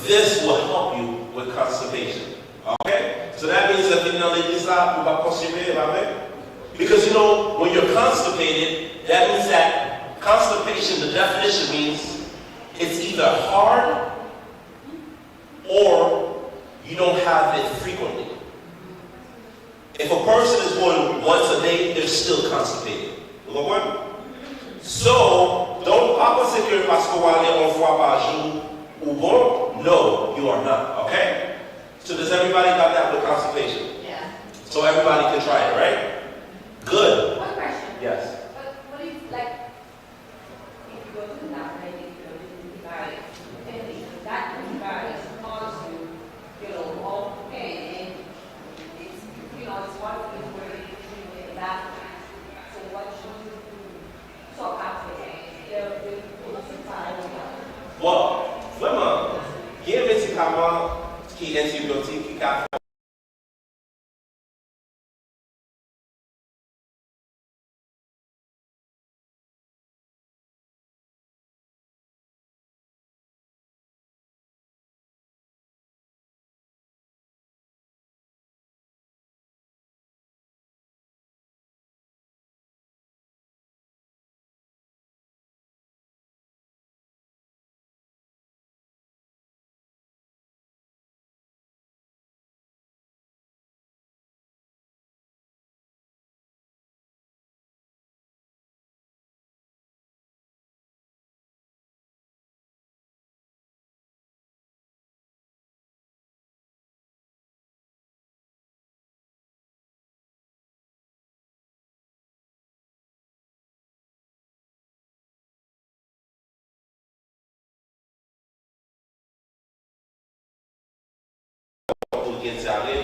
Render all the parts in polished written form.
this will help you with constipation. Okay? So that means that because you know, when you're constipated, that means that constipation, the definition means it's either hard or you don't have it frequently. If a person is going once a day, they're still constipated. So, don't penser que parce qu'on va aller une fois par jour ou bon. No, you are not. Okay? So does everybody got that with constipation? Yeah. So everybody can try it, right? Good. One question. Yes. What if, like, if you go to the doctor and you go to antibiotics, and that antibiotics cause you, all pain, and it's, it's one of the where you treat the bathroom. So what should you do? So after Well, vraiment, il y a un médicament qui est antibiotique qui a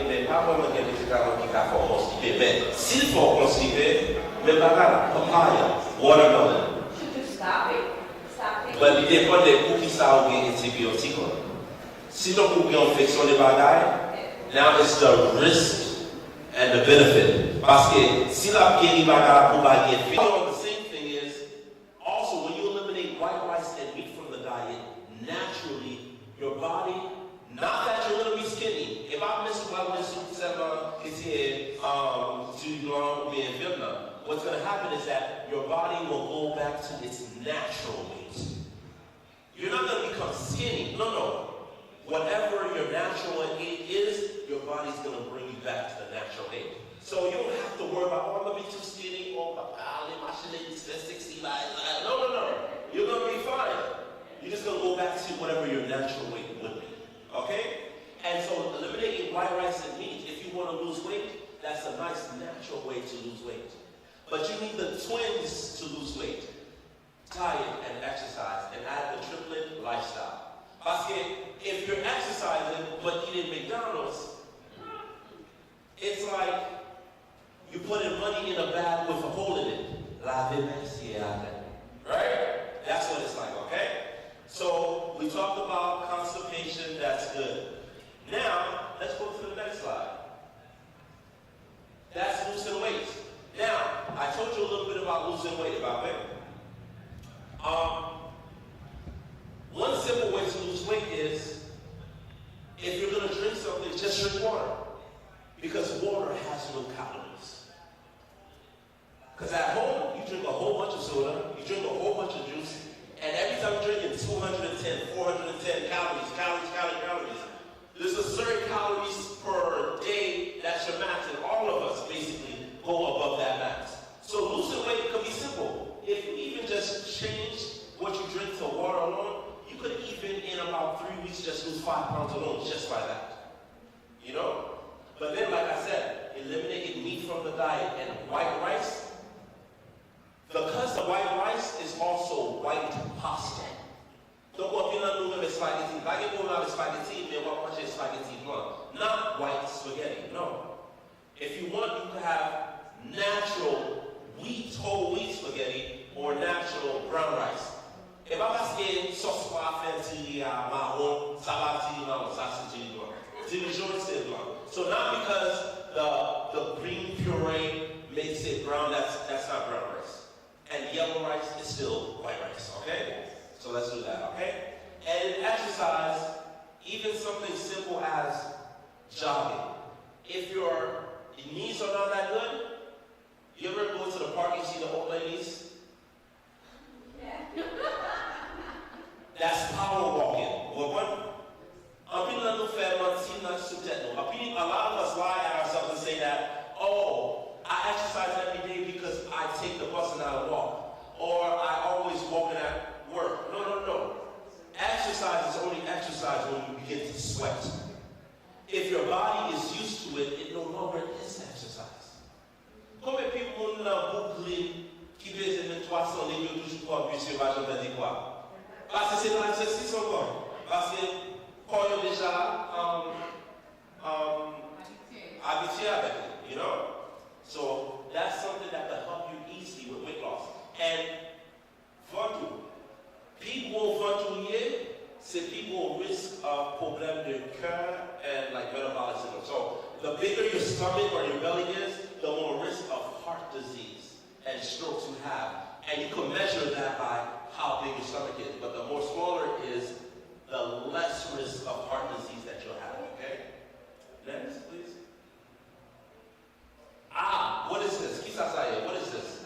mais pas vraiment des médicaments qui font constiper. Mais s'il faut constiper, mais pas là, papaya, watermelon. should you stop it? Stop it. Mais il dépend des coups qui sont antibiotiques. Si tu as une infection de bagaille, now it's the risk and the benefit. Parce que si la guéri bagaille pour bagaille, the same thing is, also when you eliminate white rice and meat from the diet, naturally your body, not that you're going to be skinny. If I miss what's going to happen is that your body will go back to its natural weight. You're not going to become skinny. No. Whatever your natural weight is, your body's going to bring you back to the natural weight. So you don't have to worry about, I'm going to be too skinny, or my shit is 60. No. You're going to be fine. You're just going to go back to whatever your natural weight would be. Okay? And so eliminating white rice and meat, if you want to lose weight, that's a nice natural way to lose weight. But you need the twins to lose weight. Diet and exercise, and add the triplet lifestyle. Parce que if you're exercising but eating McDonald's, it's like you putting money in a bag with a hole in it. Right? That's what it's like, okay? So we talked about constipation, that's good. Now, let's go to the next slide. That's losing weight. Now, I told you a little bit about losing weight, about it. One simple way to lose weight is, if you're going to drink something, just drink water. Because water has no calories. Because at home, you drink a whole bunch of soda, you drink a whole bunch of juice, and every time you're drinking 210, 410 calories. There's a certain calories per day that's your max, and all of us basically go above that max. So losing weight could be simple. If you even just change what you drink to water alone, you could even in about 3 weeks just lose 5 pounds alone just by that. You know? But then, like I said, eliminating meat from the diet and white rice, because the white rice is also white pasta. Donc, on vient de nous spaghetti. Pas que pour la spaghetti, mais on va manger spaghetti blanc. Not white spaghetti, no. If you want, you can have natural whole wheat spaghetti or natural brown rice. Et pas parce que sauce pas fancy à marron, ça va tirer marron, ça c'est tirer blanc. Tirer c'est blanc. So not because the green puree makes it brown, that's not brown rice. And yellow rice is still white rice, okay? So let's do that, okay? And in exercise, even exercise when you begin to sweat. If your body is used to it, it no longer is exercise. Combien de people dans Brooklyn qui pèse 300 livres toujours pour abuser va jamais dire quoi? Parce que c'est un exercice encore. Parce que quand on est déjà habitué avec it, you know? So that's something that can help you easily with weight loss. And ventoux. People ventoux here, c'est people risk of problem de cœur and like metabolic syndrome. So the bigger your stomach or your belly is, the more risk of heart disease and strokes you have. And you can measure that by how big your stomach is. But the more smaller it is, the less risk of heart disease that you'll have, okay? Next, please. What is this? Kisasaye, what is this?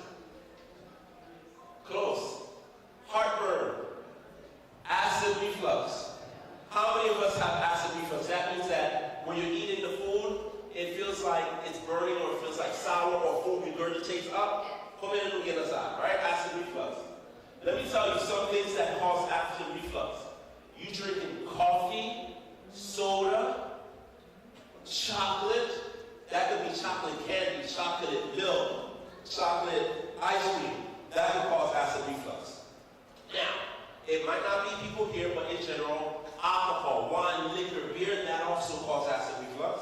Close. Heartburn. Acid reflux. How many of us have acid reflux? That means that when you're eating the food, it feels like it's burning or it feels like sour or food regurgitates up. Come in and get us out, right? Acid reflux. Let me tell you some things that cause acid reflux. You drinking coffee, soda, chocolate. That could be chocolate candy, chocolate milk, chocolate ice cream. That could cause acid reflux. Now, it might not be people here, but in general, alcohol, wine, liquor, beer, that also causes acid reflux.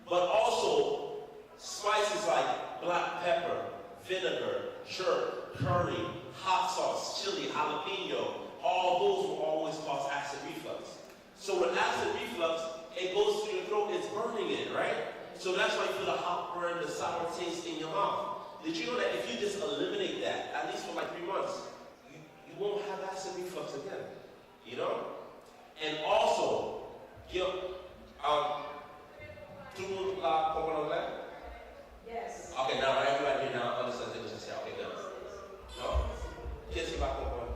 But also, spices like black pepper, vinegar, jerk, curry, hot sauce, chili, jalapeno, all those will always cause acid reflux. So with acid reflux, it goes through your throat, it's burning it, right? So that's why you feel the hot burn, the sour taste in your mouth. Did you know that if you just eliminate that, at least for like 3 months, you won't have acid reflux again, you know? And also, tout le monde comprend l'anglais? Yes. Okay, now everybody here now understands English and say, okay, good. No? Qu'est-ce qui va comprendre?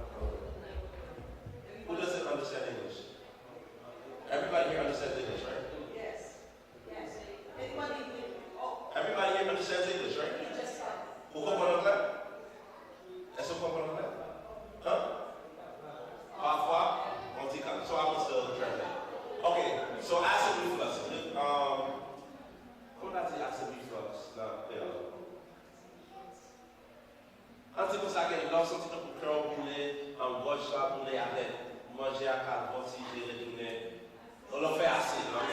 Who doesn't understand English? Everybody here understands English, right? Yes. Yes. Everybody here understands English, right? you just started. Who comprend l'anglais? Est-ce qu'on comprend l'anglais? Huh? Parfois, on t'y calme. So I will still translate. Okay, so acid reflux. Comment on dit acid reflux? Un petit peu ça que l'on senti dans le cœur brûlé, en gauche là brûlé avec manger à quatre voltiges, retourner. On l'a fait assez, non?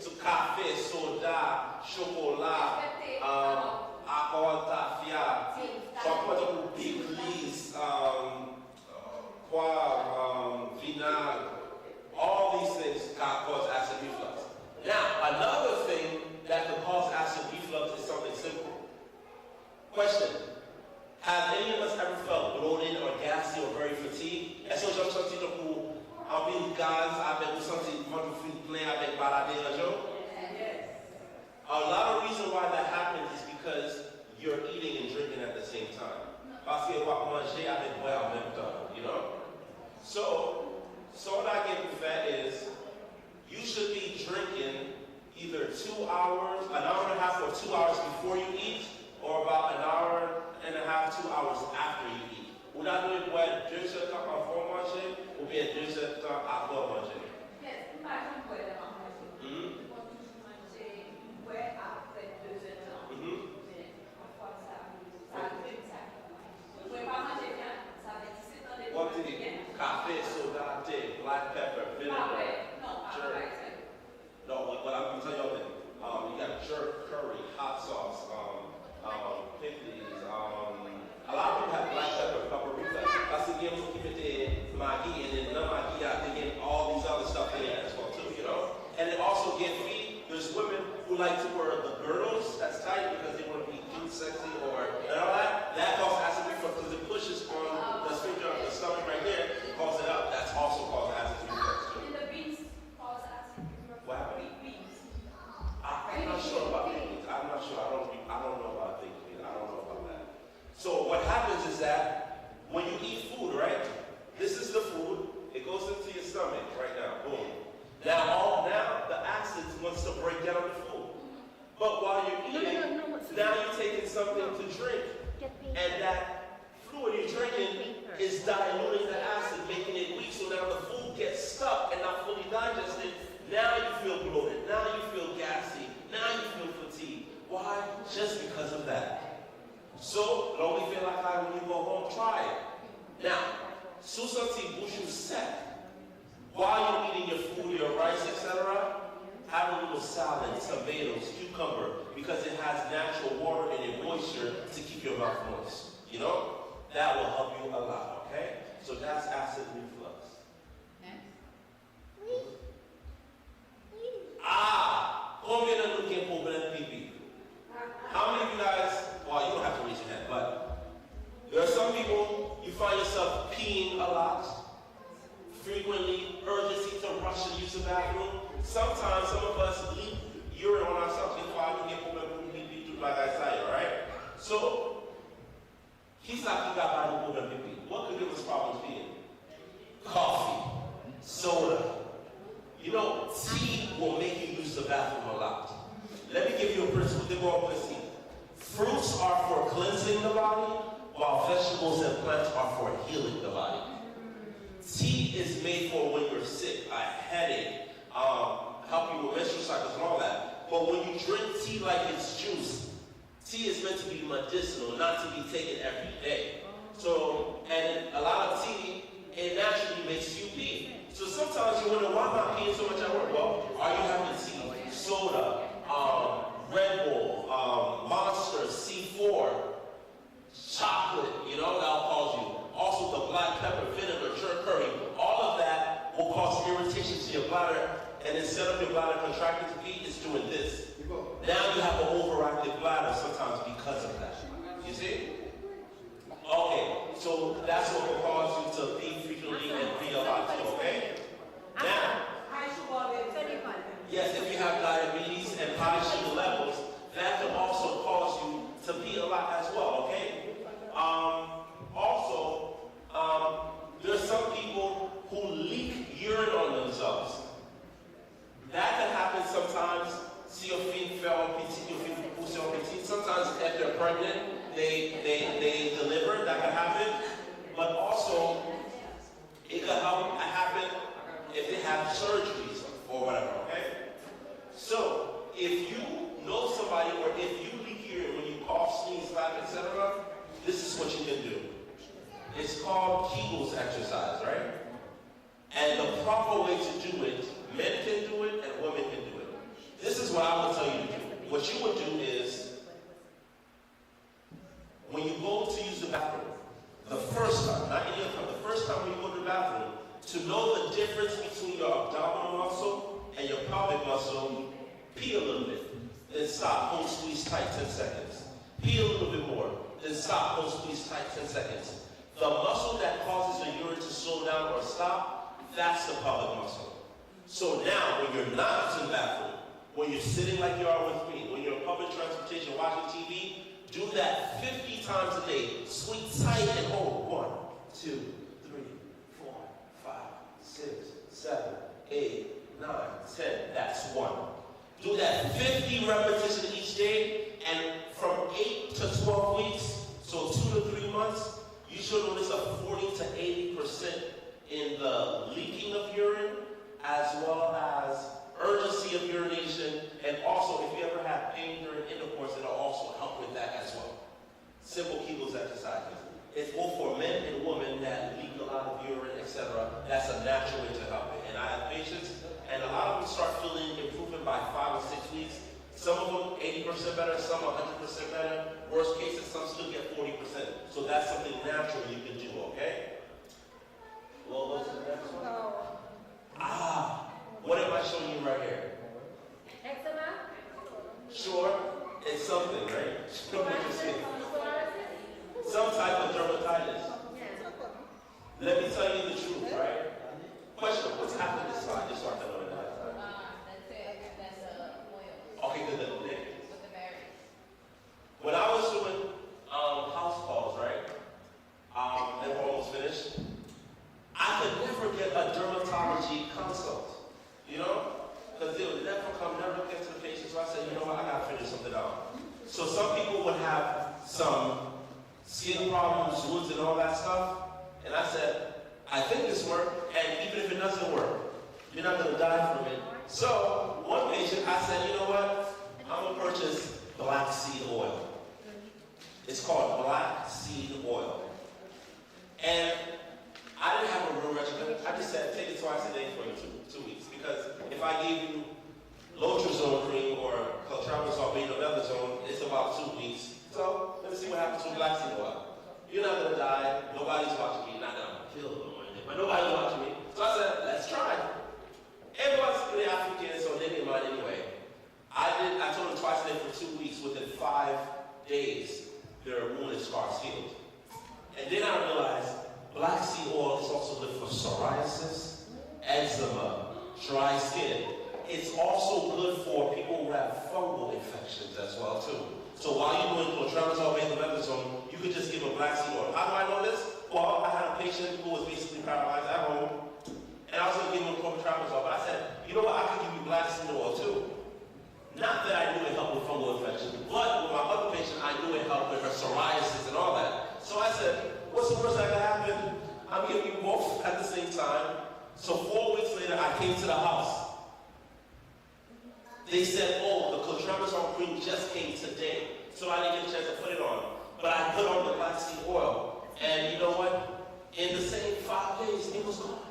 So café, soda, chocolat, alcool, tafia, some pickles, vinaigrette, all these things can cause acid reflux. Now, another thing that can cause acid reflux is something simple. Question. Have any of us ever felt bloated or gassy or very fatigued? Est-ce que j'ai senti un peu de gaz avec vous senti votre food plein avec balader un jour? A lot of reason why that happens is because you're eating and drinking at the same time. Parce que vous mangez avec boire en même temps, you know? So what I get with that is, you should be drinking either 2 hours, an hour and a half or 2 hours before you eat, or about an hour and a half, 2 hours after you eat. Ou la nou boire 2 heures de temps avant manger, ou bien 2 heures de temps après manger. Yes, imagine boire avant manger. On touche manger, boire après 2 heures de temps. Parfois ça arrive, ça. Vous pouvez pas manger bien, ça va être 17 ans de What do you café, soda, tea, black pepper, vinegar, jerk. No, what I'm telling y'all that you got jerk, curry, hot sauce, pickles, a lot of people have black pepper, paprika. That's the game who keep it there, Maggi, and then no Maggi, they get all these other stuff in there as well too, you know? And they also get feet. There's women who like to wear the girdles that's tight because they want to be cute, sexy, or and all that. That causes acid reflux because it pushes on the sphincter of the stomach right there, calls it up. That's also called acid reflux too. And the beans cause acid reflux. Wow. Beans. I'm not sure about beans. I'm not sure. I don't know about beans. I don't know about that. So what happens is that when you eat food, right? This is the food. It goes into your stomach right now. Boom. Now the acid wants to break down the food. But while you're eating, now you're taking something to drink. And that fluid you're drinking is diluting the acid, making it weak. So now the food gets stuck and not have when you go home, try it. Now, Susanti Bushu Sek. While you're eating your food, your rice, etc., have a little salad, tomatoes, cucumber, because it has natural water and moisture to keep your mouth moist. You know? That will help you a lot, okay? So that's acid reflux. Come in and look at problem pipi. How many of you guys, well, you don't have to raise your hand, but there are some people, you find yourself peeing a lot, frequently, urgency to rush and use the bathroom. Sometimes some of us leak urine on ourselves before I can get problem pipi to my side, all right? So, he's like, he got by problem pipi. What could give us problems peeing? Coffee, soda. You know, tea will make you use the bathroom a lot. Let me give you a principle. They go up with tea. Fruits are for cleansing the body, while vegetables and plants are for healing the body. Tea is made for when you're sick, a headache, help you with menstrual cycles and all that. But when you drink tea like it's juice, tea is meant to be medicinal, not to be taken every day. So, and a lot of tea, it naturally makes you pee. So sometimes you wonder, why am I peeing so much at work? Well, are you having tea, soda, Red Bull, Monster, C4, chocolate, you know, that'll cause you. Also the black pepper, vinegar, curry, all of that will cause irritation to your bladder, and instead of your bladder contracting to pee, it's doing this. Now you have an overactive bladder sometimes because of that. You see? Okay, so that's what will cause you to pee frequently and pee a lot too, okay? Now, yes, if you have diabetes and high sugar levels, that can also cause you to pee a lot as well, okay? There's some people who leak urine on themselves. That can happen sometimes. Sometimes if they're pregnant, they deliver. That can happen. But also, it can happen if they have surgeries or whatever. Okay. So if you know somebody, or if you leak urine when you cough, sneeze, laugh, etc., this is what you can do. It's called Kegel's exercise, right? And the proper way to do it, men can do it and women can do it. This is what I would tell you to do. What you would do is, when you go to use the bathroom, the first time, not any other time, the first time when you go to the bathroom, to know the difference between your abdominal muscle and your pelvic muscle, pee a little bit, then stop, hold, squeeze tight 10 seconds. Pee a little bit more, then stop, hold, squeeze tight 10 seconds. The muscle that causes the urine to slow down or stop, that's the pelvic muscle. So now, when you're not in the bathroom, when you're sitting like you are with me, when you're in public transportation watching TV, do that 50 times a day. Squeeze tight and hold. 1, 2, 3, 4, 5, 6, 7, 8, 9, 10. That's 1. Do that 50 repetitions each day, and from 8 to 12 weeks, so 2 to 3 months, you should notice a 40 to 80% in the leaking of urine, as well as urgency of urination, and also if you ever have pain during intercourse, it'll also help with that as well. Simple Kegel's exercises. It's both for men and women that leak a lot of urine, etc. That's a natural way to help it. And I have patients, and a lot of them start feeling improvement by 5 or 6 weeks. Some of them 80% better, some 100% better. Worst cases, some still get 40%. So that's something natural you can do, okay? Well, what's the next one? What am I showing you right here? Eczema? Sure, it's something, right? Some type of dermatitis. Let me tell you the truth, right? Question, what's happening this side? Just so I can know that. That's oil. Okay, good, good. With the berries. When I was doing house calls, right? They were almost finished. I could never get a dermatology consult, you know? Because they would never get to the patient. So I said, you know what, I gotta figure something out. So some people would have some skin problems, wounds, and all that stuff. And I said, I think this works, and even if it doesn't work, you're not gonna die from it. So one patient, I said, you know what, I'm gonna purchase black seed oil. It's called black seed oil. And I didn't have a real regimen. I just said take it twice a day for 2 weeks. Because if I gave you Lotrazone cream or clotrimazole beta-methazone, it's about 2 weeks. So let me see what happens with black seed oil. You're not gonna die. Nobody's watching me. Not that I'm gonna kill them or anything, but nobody's watching me. So I said, let's try. Everyone's really African, so they didn't mind anyway. I told them twice a day for 2 weeks. Within 5 days, their wound and scars healed. And then I realized black seed oil is also good for psoriasis, eczema, dry skin. It's also good for people who have fungal infections as well too. So while you're doing clotrimazole, beta-methazone, you could just give a black seed oil. How do I know this? Well, I had a patient who was basically paralyzed at home, and I was going to give him clotrimazole, but I said, you know what? I could give you black seed oil too. Not that I knew it helped with fungal infection, but with my other patient, I knew it helped with her psoriasis and all that. So I said, what's the worst that could happen? I'm giving you both at the same time. So 4 weeks later, I came to the house. They said, oh, the clotrimazole cream just came today. So I didn't get a chance to put it on. But I put on the black seed oil. And you know what? In the same 5 days, it was gone.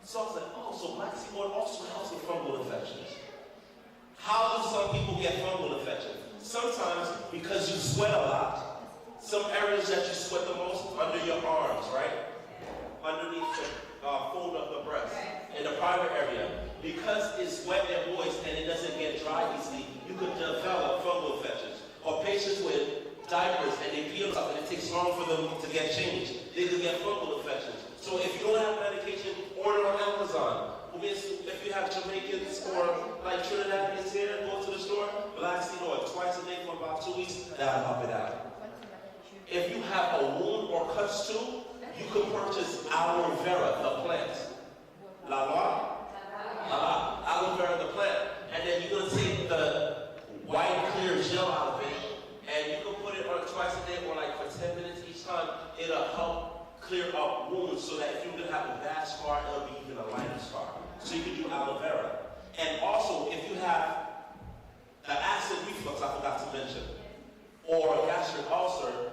So I was like, oh, so black seed oil also helps with fungal infections. How do some people get fungal infections? Sometimes because you sweat a lot. Some areas that you sweat the most, under your arms, right? Underneath the fold of the breast, in the private area. Because it's wet and moist and it doesn't get dry easily, you could develop fungal infections. Or patients with diapers and they peel up and it takes long for them to get changed. They could get fungal infections. So if you don't have medication, order on Amazon. If you have Jamaicans or like Trinidadians here, go to the store, black seed oil twice a day for about 2 weeks, that'll help it out. If you have a wound or cuts too, you can purchase aloe vera, the plant. Aloe vera, the plant. And then you're going to take the white clear gel out of it, and you can put it on twice a day or like for 10 minutes each time. It'll help clear up wounds so that if you're going to have a bad scar, it'll be even a lighter scar. So you can do aloe vera. And also, if you have an acid reflux, I forgot to mention, or a gastric ulcer,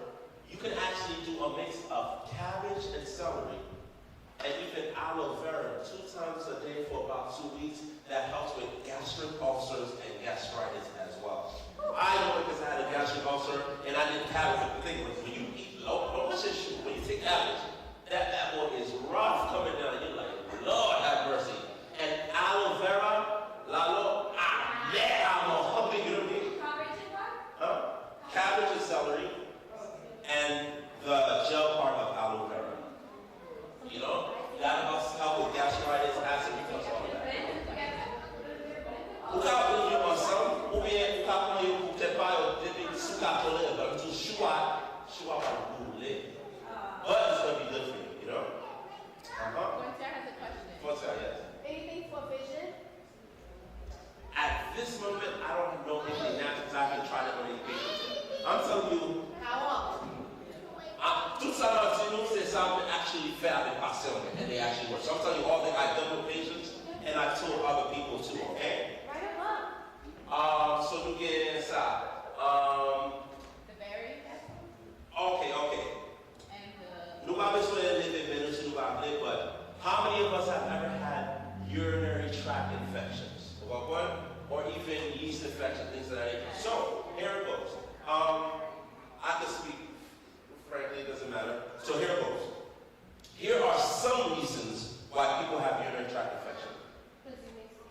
you can actually do a mix of cabbage and celery and even aloe vera 2 times a day for about 2 weeks. That helps with gastric ulcers and gastritis as well. I know it because I had a gastric ulcer and I didn't have it. The thing was, when you eat low, what's your issue? When you take cabbage, that one is rough coming down. You're like, Lord have mercy. And aloe vera, yeah, I know. How big it'll be? Cabbage and celery. And the gel part of aloe vera. You know, that helps help with gastritis, acid reflux, all of that. O cara pode vir uma ação, o bem tá com o tepaio deve sucar toda, but to shua para bullet. But it's going to be good for you, you know. One Sarah has a question. What's that? Yes. Anything for vision? At this moment, I don't know anything now because I haven't tried it on any patients. I'm telling you. How often? Tout ça là, c'est ça actually fait avec passion, and they actually work. So I'm telling you all that I've done with patients, and I've told other people too. Okay. Write them up. So you get ça. The berry. Okay. And the. Nous pas besoin de lever menus, nous pas appeler, but how many of us have ever had urinary tract infections? Or even yeast infection, things of that nature. So here it goes. I can speak. Frankly, it doesn't matter. So here it goes. Here are some reasons why people have urinary tract infection.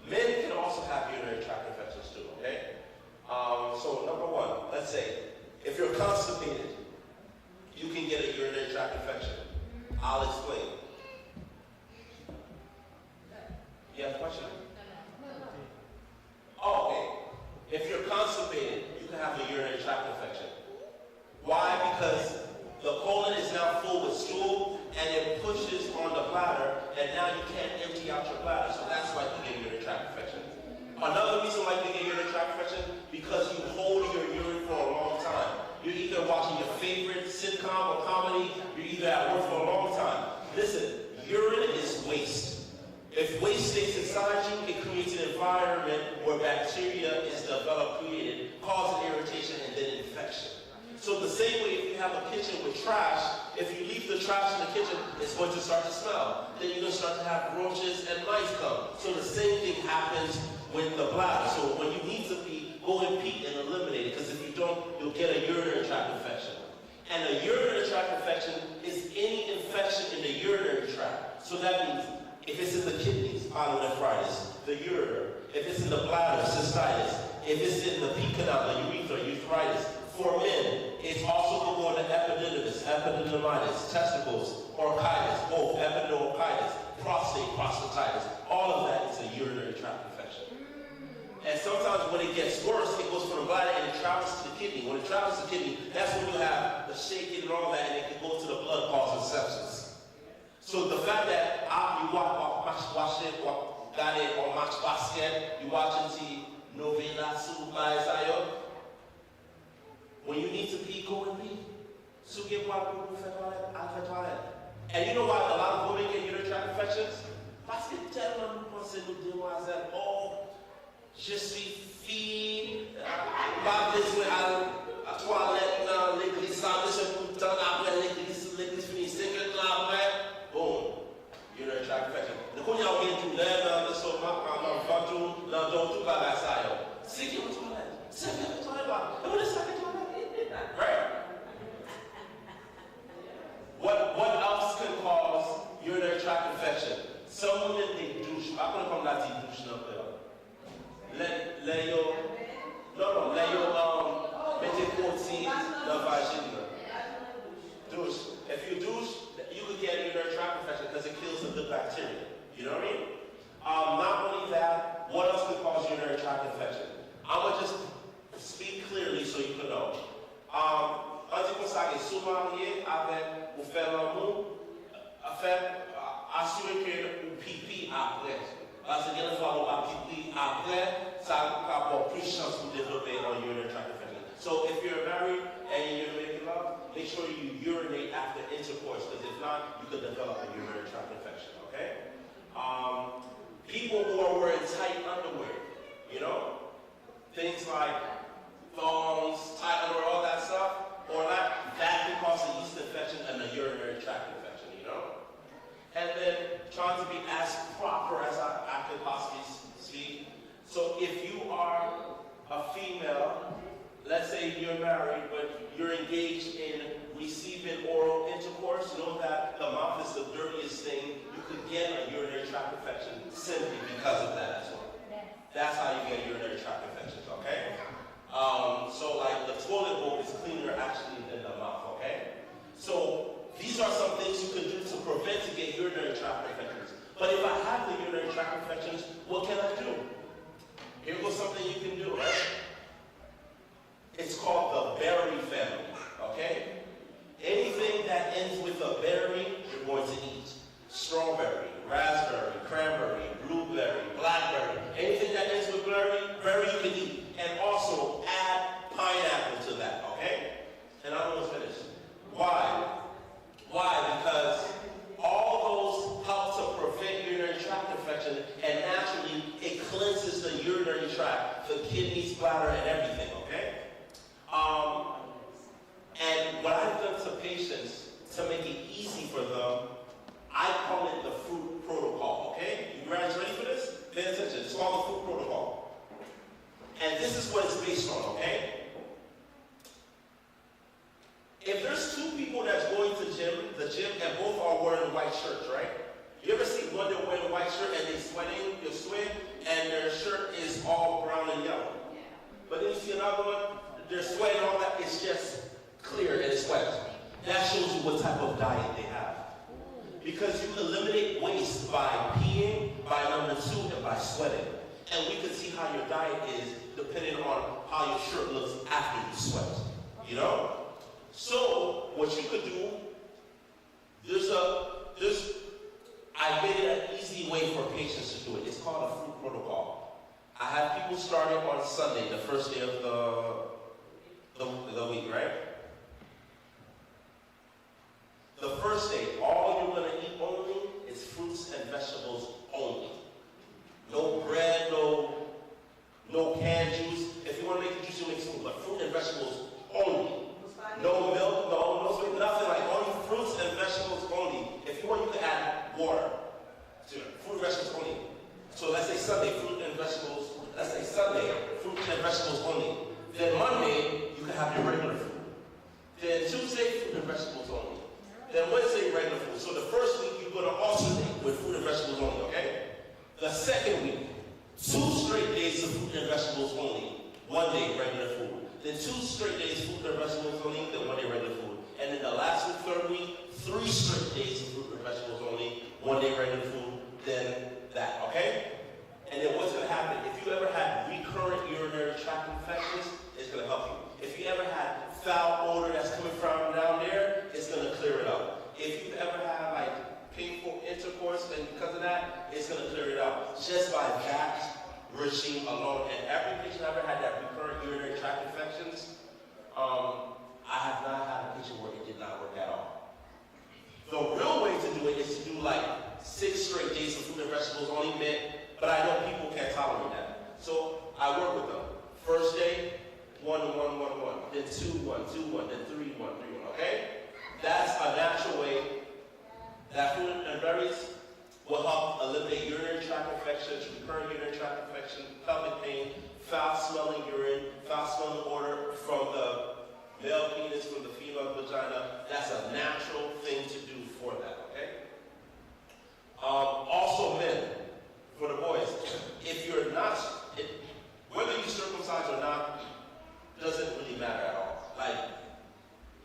Men can also have urinary tract infections too, okay? So number one, let's say, if you're constipated, you can get a urinary tract infection. I'll explain. You have a question? Oh, okay. If you're constipated, you can have a urinary tract infection. Why? Because the colon is now full with stool and it pushes on the bladder and now you can't empty out your bladder. So that's why you get urinary tract infection. Another reason why you get urinary tract infection, because you hold your urine for a long time. You're either watching your favorite sitcom or comedy, you're either at work for a long time. Listen, urine is waste. If waste stays inside you, it creates an environment where bacteria is developed, created, causing irritation and then infection. So the same way, if you have a kitchen with trash, if you leave the trash in the kitchen, it's going to start to smell. Then you're going to start to have roaches and mice come. So the same thing happens with the bladder. So when you need to pee, go and pee and eliminate it, because if you don't, you'll get a urinary tract infection. And a urinary tract infection is any infection in the urinary tract. So that means if it's in the kidneys, pyelonephritis, the ureter. If it's in the bladder, cystitis. If it's in the pee canal, the urethra, urethritis. For men, it's also going to go into epididymis, epididymitis, testicles, orchitis, both epididymitis, prostate, prostatitis. All of that is a urinary tract infection. And sometimes when it gets worse, it goes from the bladder and it travels to the kidney. When it travels to the kidney, that's when you have the shaking and all that, and it can go to the blood, causing sepsis. So the fact that you watch it, got it on match basket, you watching the novela Super Sayo. When you need to pee, go and pee. So get what people and you know why a lot of women get urinary tract infections? Parce que tellement nous pensons nous demoiselles, oh, je suis fille, pas besoin à toilette dans l'église, ça me fait tout le temps après l'église finit 5 ans après, boom, urinary tract infection. Le qu'on y a oublié tout l'air, le sauvement, dans tout bagage ça, c'est qui est au toilette? C'est qui est au toilette là? Et on est ça qui est au toilette? Right? What else can cause urinary tract infection? Some women, they douche. I'm going to come back to douche now. Let your mettez protein dans la vagina. Douche. If you douche, you could get urinary tract infection because it kills the good bacteria. You know what I mean? Not only that, what else could cause urinary tract infection? I'm going to just speak clearly so you can know. Antes qu'on s'arrête souvent lié avec vous faire l'amour, assurer que vous pipi après. Parce que une fois on va pipi après, ça va avoir plus de chance de développer un urinary tract infection. So if you're married and you're making love, make sure you urinate after intercourse, because if not, you could develop a urinary tract infection, okay? People who are wearing tight underwear, you know? Things like thongs, tight underwear, all that stuff, or that can cause a yeast infection and a urinary tract infection, you know? And then trying to be as proper as I could possibly speak. So if you are a female, let's say you're married, but you're engaged in receiving oral intercourse, know that the mouth is the dirtiest thing. You could get a urinary tract infection simply because of that as well. That's how you get urinary tract infections, okay? So like the toilet bowl is cleaner actually than the mouth, okay? So these are some things you can do to prevent to get urinary tract infections. But if I have the urinary tract infections, what can I do? Here goes something you can do, right? It's called the berry family, okay? Anything that ends with a berry, you're going to eat. Strawberry, raspberry, cranberry, blueberry, blackberry. Anything that ends with berry you can eat. And also add pineapple to that, okay? And I'm almost finished. Why? Why? Because all those help to prevent urinary tract infection, and naturally it cleanses the urinary tract, the kidneys, bladder, and everything, okay? And what I've done to patients to make it easy for them, I call it the fruit protocol, okay? You guys ready for this? Pay attention. It's called the fruit protocol. And this is what it's based on, okay? If there's two people that's going to the gym, and both are wearing white shirts, right? You ever see one that wearing a white shirt and they're sweating, you sweat, and their shirt is all brown and yellow? But then you see another one, they're sweating all that, it's just clear and sweat. That shows you what type of diet they have. Because you eliminate waste by peeing, by number 2, and by sweating. And we can see how your diet is depending on how your shirt looks after you sweat. You know? So, what you could do, I made it an easy way for patients to do it. It's called a fruit protocol. I have people starting on Sunday, the first day of the week, right? The first day, all you're going to eat only is fruits and vegetables only. No bread, no canned juice. If you want to make the juice, you make some, but fruit and vegetables only. Sunday, fruit and vegetables. Let's say Sunday, fruit and vegetables only. Then Monday, you can have your regular food. Then Tuesday, fruit and vegetables only. Then Wednesday, regular food. So the first week, you're going to alternate with fruit and vegetables only, okay? The second week, 2 straight days of fruit and vegetables only. 1 day, regular food. Then 2 straight days, fruit and vegetables only. Then 1 day, regular food. And then the last week, third week, 3 straight days of fruit and vegetables only. 1 day, regular food. Then that, okay? And then what's going to happen? If you ever had recurrent urinary tract infections, it's going to help you. If you ever had foul odor that's coming from down there, it's going to clear it up. If you ever had like painful intercourse, and because of that, it's going to clear it up. Just by that regime alone. And every patient ever had that recurrent urinary tract infections, I have not had a patient where it did not work at all. The real way to do it is to do like 6 straight days of fruit and vegetables only meant, but I know people can't tolerate that. So I work with them. First day, 1, 1, 1, 1. Then 2, 1, 2, 1. Then 3, 1, 3, 1. Okay? That's a natural way that fruit and berries will help eliminate urinary tract infections, recurrent urinary tract infection, pelvic pain, foul smelling urine, foul smelling odor from the male penis, from the female vagina. That's a natural thing to do for that, okay? Also men, for the boys, if you're not, whether you circumcise or not, doesn't really matter at all. Like,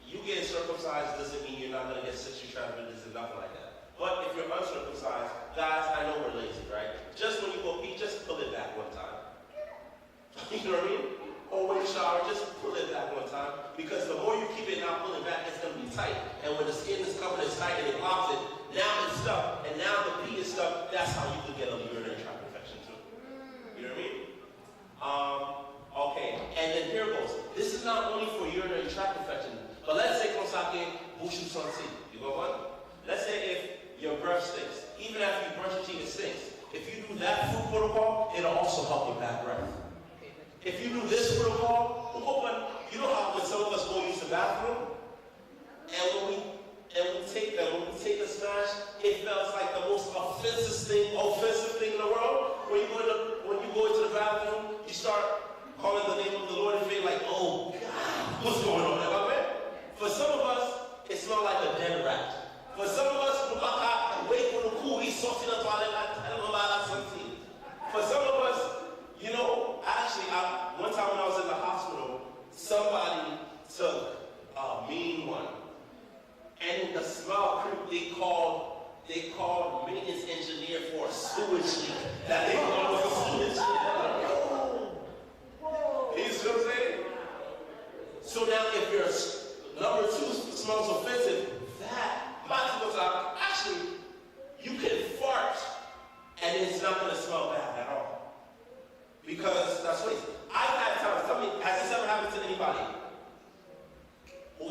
you getting circumcised doesn't mean you're not going to get sexually transmitted disease and nothing like that. But if you're uncircumcised, guys, I know we're lazy, right? Just when you go pee, just pull it back one time. You know what I mean? Or when you shower, just pull it back one time. Because the more you keep it not pulling back, it's going to be tight. And when the skin is covered, it's tight and it blocks it. Now it's stuck. And now the pee is stuck. That's how you could get a urinary tract infection too. You know what I mean? Okay. And then here goes. This is not only for urinary tract infection, but let's say konsake bushu santi. You go what? Let's say if your breath stinks. Even after you brush your teeth, it stinks. If you do that food protocol, it'll also help your bad breath. If you do this protocol, you know how when some of us go use the bathroom, and when we take the smash, it feels like the most offensive thing in the world. When you go into the bathroom, you start calling the name of the Lord and feel like, oh God, what's going on? For some of us, it smells like a dead rat. For some of us, for some of us, you know, actually, one time when I was in the hospital, somebody took a mean one. And the smell crew, they called maintenance engineer for a sewage leak. That they thought was a sewage leak. You see what I'm saying? So now if your number 2 smells offensive, actually, you can fart and it's not going to smell bad at all. Because that's what I've had times. Tell me, has this ever happened to anybody? You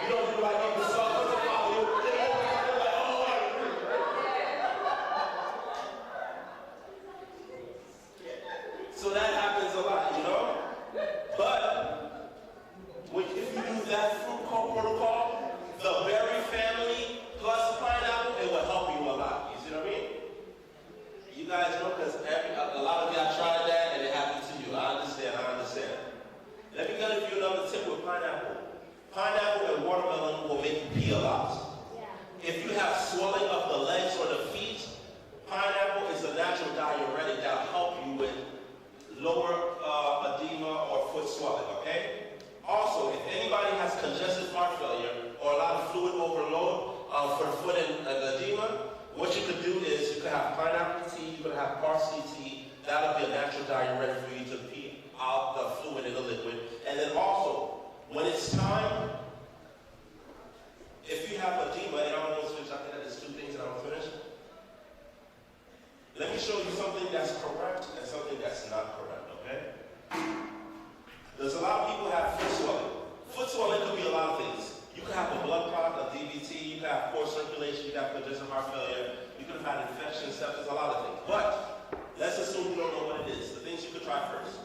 don't do like so that happens a lot, you know? But if you do that fruit protocol, the berry family plus pineapple, it will help you a lot. You see what I mean? You guys know, because a lot of y'all tried that and it happened to you. I understand. Let me give you another tip with pineapple. Pineapple and watermelon will make you pee a lot. Yeah. If you have swelling of the legs or the feet, pineapple is a natural diuretic that will help you with lower edema or foot swelling, okay? Also, if anybody has congestive heart failure or a lot of fluid overload for the foot and edema, what you could do is you could have pineapple tea, you could have parsley tea. That'll be a natural diuretic for you to pee out the fluid in the liquid. And then also, when it's time, if you have edema, and I'm almost finished, I think there's 2 things that I'm finished. Let me show you something that's correct and something that's not correct, okay? There's a lot of people who have foot swelling. Foot swelling could be a lot of things. You could have a blood clot, a DVT, you could have poor circulation, you could have congestive heart failure, you could have had infection, sepsis, a lot of things. But let's assume you don't know what it is. The things you could try first.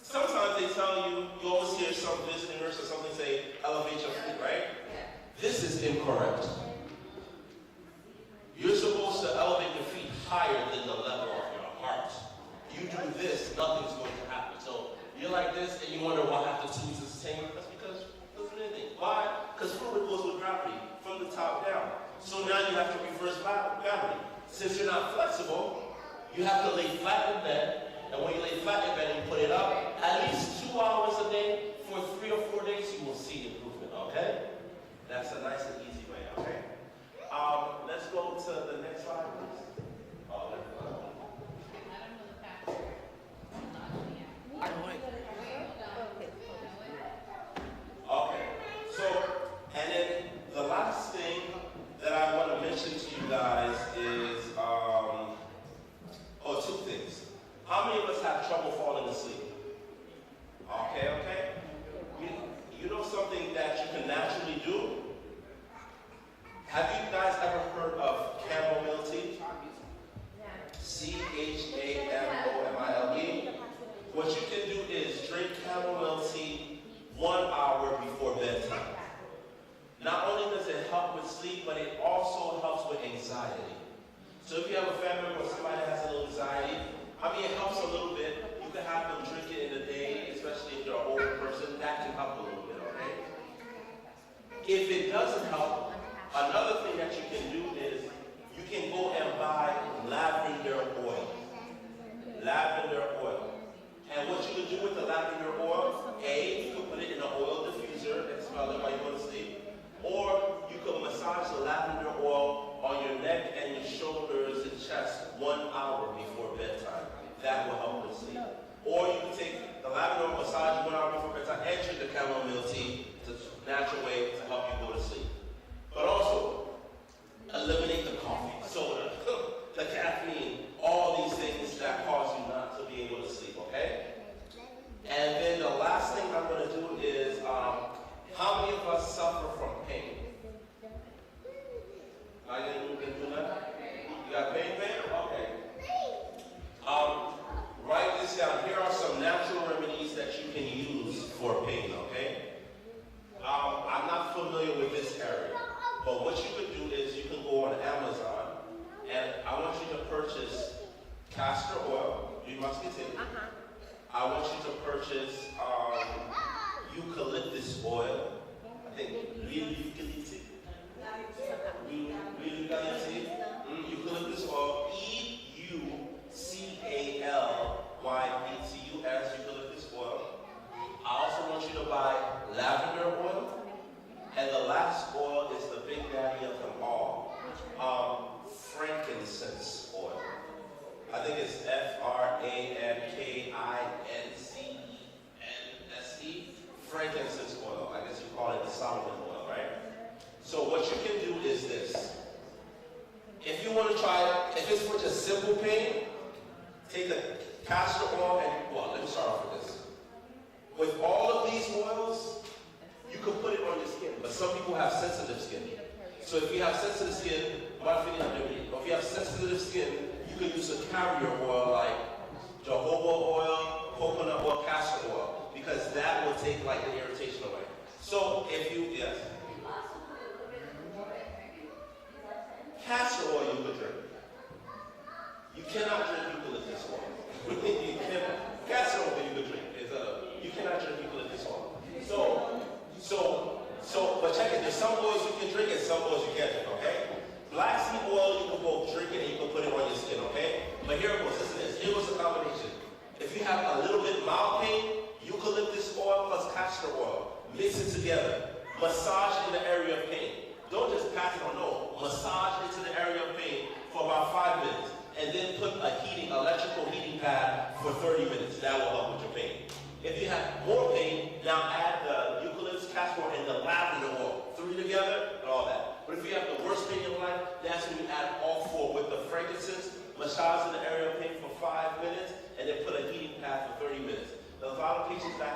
Sometimes they tell you, you always hear some visiting nurse or something say, elevate your feet, right? This is incorrect. top down. So now you have to reverse gravity. Since you're not flexible, you have to lay flat in bed, and when you lay flat in bed and you put it up, at least 2 hours a day for 3 or 4 days, you will see improvement, okay? That's a nice and easy way, okay? Let's go to the next slide, please. Oh, I don't know the password. I know it. Okay, so, and then the last thing that I want to mention to you guys is, two things. How many of us have trouble falling asleep? Okay. You know something that you can naturally do? Have you guys ever heard of chamomile tea? CHAMOMILE. What you can do is drink chamomile tea 1 hour before bedtime. Not only does it help with sleep, but it also helps with anxiety. So if you have a family member or somebody that has a little anxiety, it helps a little bit. You can have them drink it in the day, especially if you're an older person. That can help a little bit, okay? If it doesn't help, another thing that you can do is you can go and buy lavender oil. Lavender oil. And what you can do with the lavender oil, you can put it in an oil diffuser and smell it while you go to sleep. Or you can massage the lavender oil on your neck and your shoulders and chest 1 hour before bedtime. That will help with sleep. Or you can take the lavender oil, massage 1 hour before bedtime, and drink the chamomile tea. It's a natural way to help you go to sleep. But also, eliminate the coffee, soda, the caffeine, all these things that cause you not to be able to sleep, okay? And then the last thing I'm going to do is, how many of us suffer from pain? You can do that? You got pain? Okay. Write this down. Here are some natural remedies that you can use for pain, okay? I'm not familiar with this area, but what you could do is you can go on Amazon, and I want you to purchase castor oil. You must get it. I want you to purchase eucalyptus oil. I think eucalyptus. Eucalyptus oil. EUCALYPTUS. Eucalyptus oil. I also want you to buy lavender oil. And the last oil is the big daddy of them all. Frankincense oil. I think it's FRANKINCENSE. Frankincense oil. I guess you call it the Solomon oil, right? So what you can do is this. If you want to try it, if it's for just simple pain, take the castor oil and, let me start off with this. With all of these oils, you can put it on your skin, but some people have sensitive skin. So if you have sensitive skin, if you have sensitive skin, you can use a carrier oil like jojoba oil, coconut oil, castor oil, because that will take the irritation away. So if you, yes. Castor oil you could drink. You cannot drink eucalyptus oil. You cannot. Castor oil you could drink. You cannot drink eucalyptus oil. But check it. There's some oils you can drink and some oils you can't drink, okay? Black seed oil, you can both drink it and you can put it on your skin, okay? But here it goes. Listen to this. Here was the combination. If you have a little bit mild pain, eucalyptus oil plus castor oil, mix it together. Massage in the area of pain. Don't just pass it on, no. Massage into the area of pain for about 5 minutes. And then put a electrical heating pad for 30 minutes. That will help with your pain. If you have more pain, now add the eucalyptus, castor oil, and the lavender oil. 3 together and all that. But if you have the worst pain in your life, that's when you add all 4 with the frankincense, massage in the area of pain for 5 minutes, and then put a heating pad for 30 minutes. There's a lot of patients that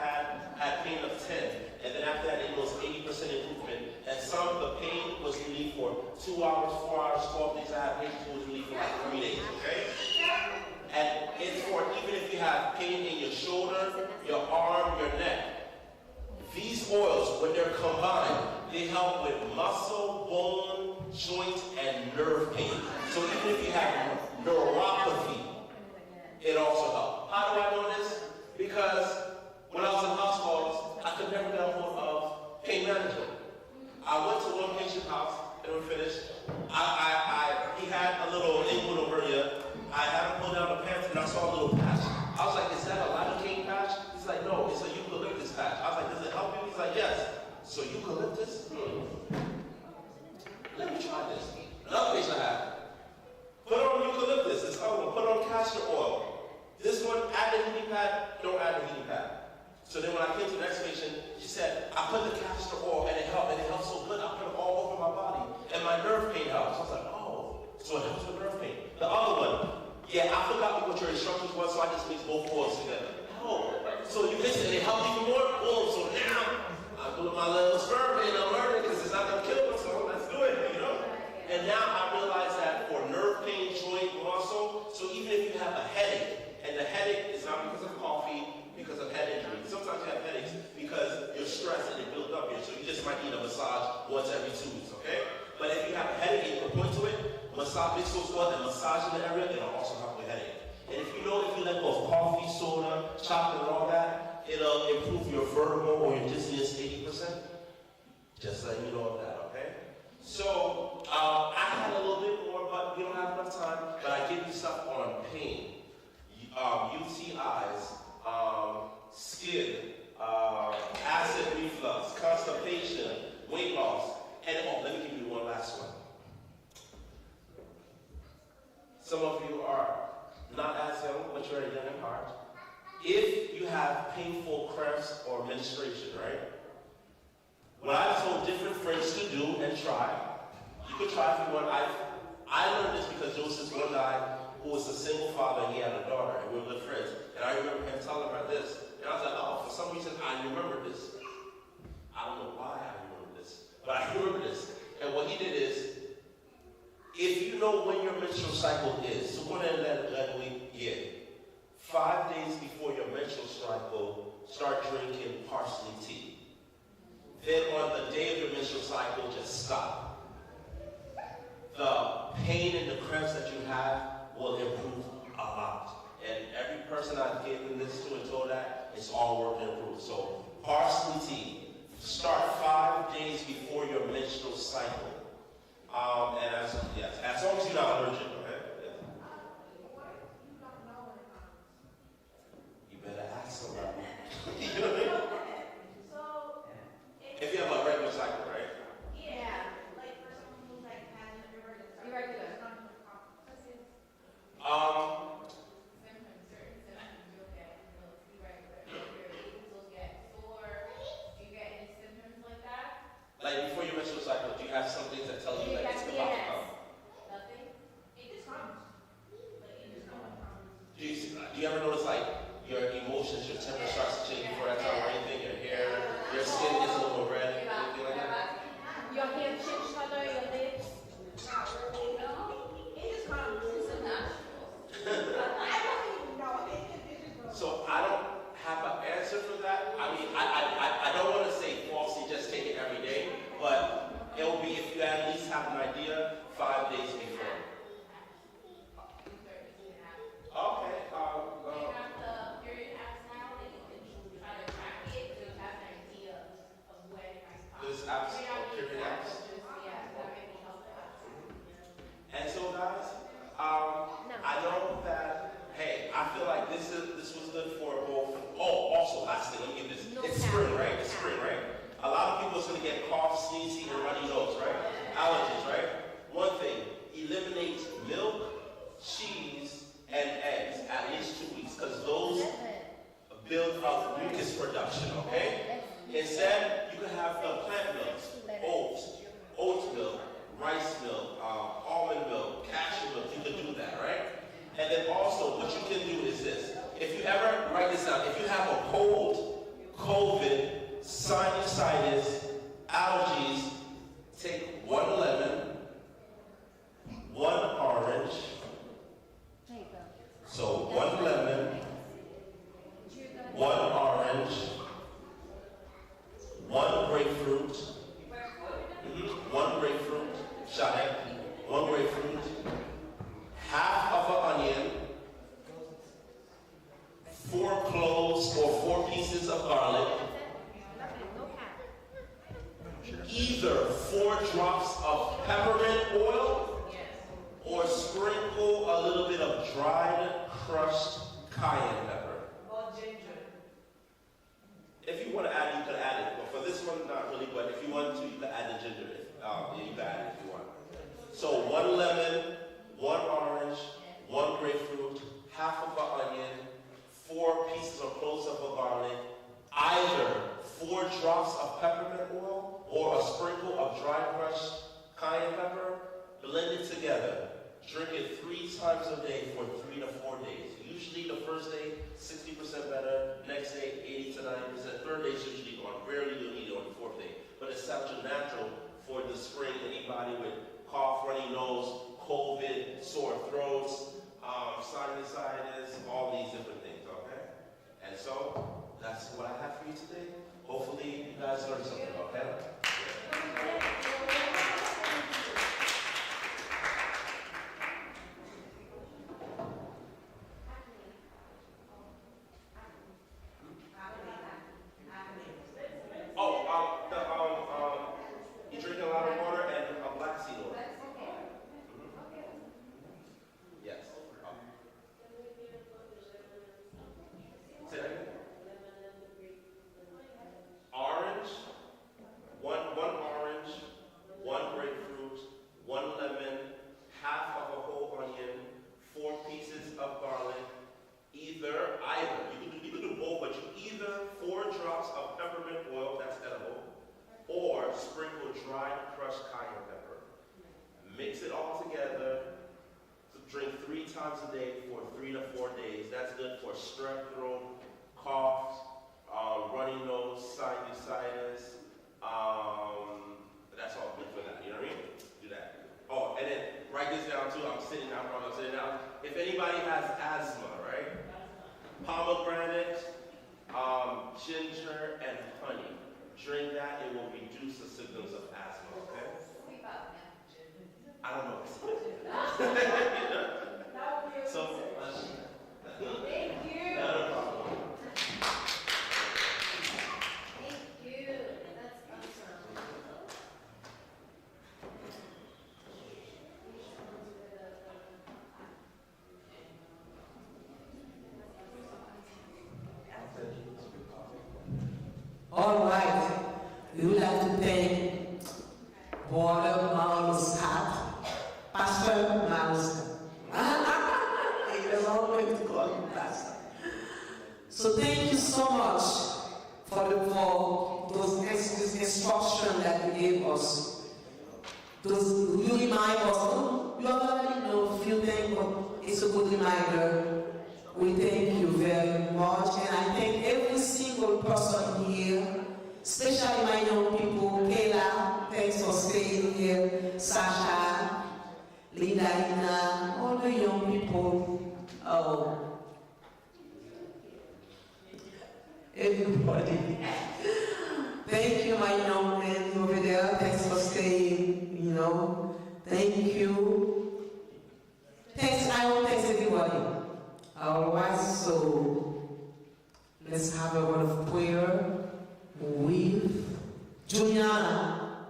had pain of 10, and then after that it was 80% improvement. And some of the pain was relieved for 2 hours, 4 hours, 12 days. I have patients who was relieved for 3 days, okay? And it's for even if you have pain in your shoulder, your arm, your neck. These oils, when they're combined, they help with muscle, bone, joint, and nerve pain. So even if you have neuropathy, it also helps. How do I know this? Because when I was in hospitals, I could never get a hold of pain management. I went to one patient's house, and we're finished. He had a little inguinal. I had him pull down the pants and I saw a little patch. I was like, is that a lidocaine patch? He's like, no, it's a eucalyptus patch. I was like, does it help you? He's like, yes. So eucalyptus? Let me try this. Another patient I have. Put on eucalyptus. This other one, put on castor oil. This one, add the heating pad, don't add the heating pad. So then when I came to the next patient, she said, I put the castor oil and it helped so good. I put it all over my body. And my nerve pain helps. I was like, oh, so it helps with nerve pain. The other one, yeah, I forgot what your instructions was, so I just mixed both oils together. Oh, so you mix it and it helped even more? Boom, so now I'm doing my little experiment and I'm learning because it's not going to kill me, so let's do it, you know? And now I realize that for nerve pain, joint, muscle, so even if you have a headache, and the headache is not because of coffee, because of head injury. Sometimes you have headaches because you're stressed and it builds up here, so you just might need a massage once every 2 weeks, okay? But if you have a headache and you can point to it, massage, mix those oils and massage in the area, it'll also help with headache. And if you know if you let go of coffee, soda, chocolate, and all that, it'll improve your vertigo or your dizziness 80%. Just letting you know of that, okay? So, I had a little bit more, but we don't have enough time. But I give you stuff on pain, UTIs, skin, acid reflux, constipation, weight loss, and let me give you one last one. Some of you are not as young, but you're young at heart. If you have painful cramps or menstruation, right? What I've told different friends to do and try, you could try if you want. I learned this because there was this one guy who was a single father and he had a daughter, and we were good friends. And I remember him telling her this. And I was like, oh, for some reason I remember this. I don't know why I remember this, but I remember this. And what he did is, if you know when your menstrual cycle is, so when that week, yeah, 5 days before your menstrual cycle, start drinking parsley tea. Then on the day of your menstrual cycle, just stop. The pain and the cramps that you have will improve a lot. And every person I've given this to and told that, it's all worked and improved. So parsley tea, start 5 days before your menstrual cycle. And as long as you're not allergic, okay? Yeah. You better ask somebody. You know what I mean? So, If you have a regular cycle, right? yeah, like for someone who's like has an irregular cycle. Symptoms, certain symptoms you'll get will be regular. Your ankles will get sore. Do you get any symptoms like that? Like before your menstrual cycle, do you have some things that tell you that it's about to come? Nothing? It just comes. Like it just comes. Do you ever notice like your emotions, your temper starts to change before that time or anything? Your hair, your skin gets a little red, anything like that? Your hands change color, your lips. Not really, no. It just comes. It's a natural. I don't even know. It just goes. So I don't have an answer for that. I mean, I don't want to say falsely, just take it every day, but it will be if you at least have an idea 5 days before. Okay. They have the period apps now that you can try to track it to have an idea of when it might come. There's apps May not called be period exact, apps. but just, yeah, that might be helpful. And so guys, I know that, hey, I feel like this was good for both. Oh, also last thing, let me give this. No It's cap. spring, right? It's spring, right? A lot of people is gonna get cough, sneezing, and runny nose, right? Allergies, right? the first day, 60% better. Next day, 80 to 90%. Third day is usually gone. Rarely you'll need it on the fourth day. But it's such a natural for the spring. Anybody with cough, runny nose, COVID, sore throats, sinusitis, all these different things, okay? And so, that's what I have for you today. Hopefully, you guys learned something, okay? You drink a lot of water and a black seed oil. Yes. Say that again. Orange, one orange, one grapefruit, one lemon, half of a whole onion, 4 pieces of garlic, either. You can do both, but you either 4 drops of peppermint oil, that's edible, or sprinkle dried crushed cayenne pepper. Mix it all together. Drink 3 times a day for 3 to 4 days. That's good for strep throat, cough, runny nose, sinusitis. That's all good for that. You know what I mean? Do that. Oh, and then write this down too. I'm sitting down. If anybody has asthma, right? Pomegranate, ginger, and honey. Drink that. It will reduce the symptoms of asthma. Okay? I don't know. So, Thank you. not a problem. Thank you. That's awesome. All right. We would like to thank Brother Miles Scott, Pastor Miles. So thank you so much for those instructions that you gave us. You remind us, you already know a few things, but it's a good reminder. We thank you very much, and I thank every single person here, especially my young people. Kayla, thanks for staying here. Sasha, Linda, Ina, all the young people. Everybody. Thank you, my young man over there. Thanks for staying, Thank you. Thanks, I want to thank everybody. Alright, so let's have a word of prayer with Juliana.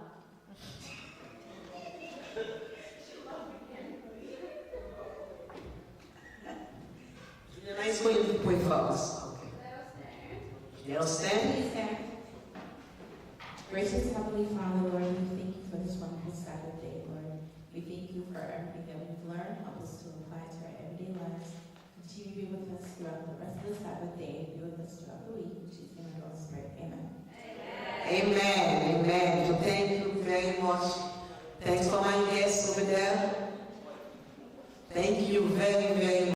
Juliana is going to pray for us. They'll stand. Gracious Heavenly Father, Lord, we thank you for this wonderful Sabbath day, Lord. We thank you for everything that we've learned. Help us to apply it to our everyday lives. Continue to be with us throughout the rest of the Sabbath day. Be with us throughout the week. In Jesus' name, I pray. Amen. Amen. So thank you very much. Thanks for my guests over there. Thank you very, very much.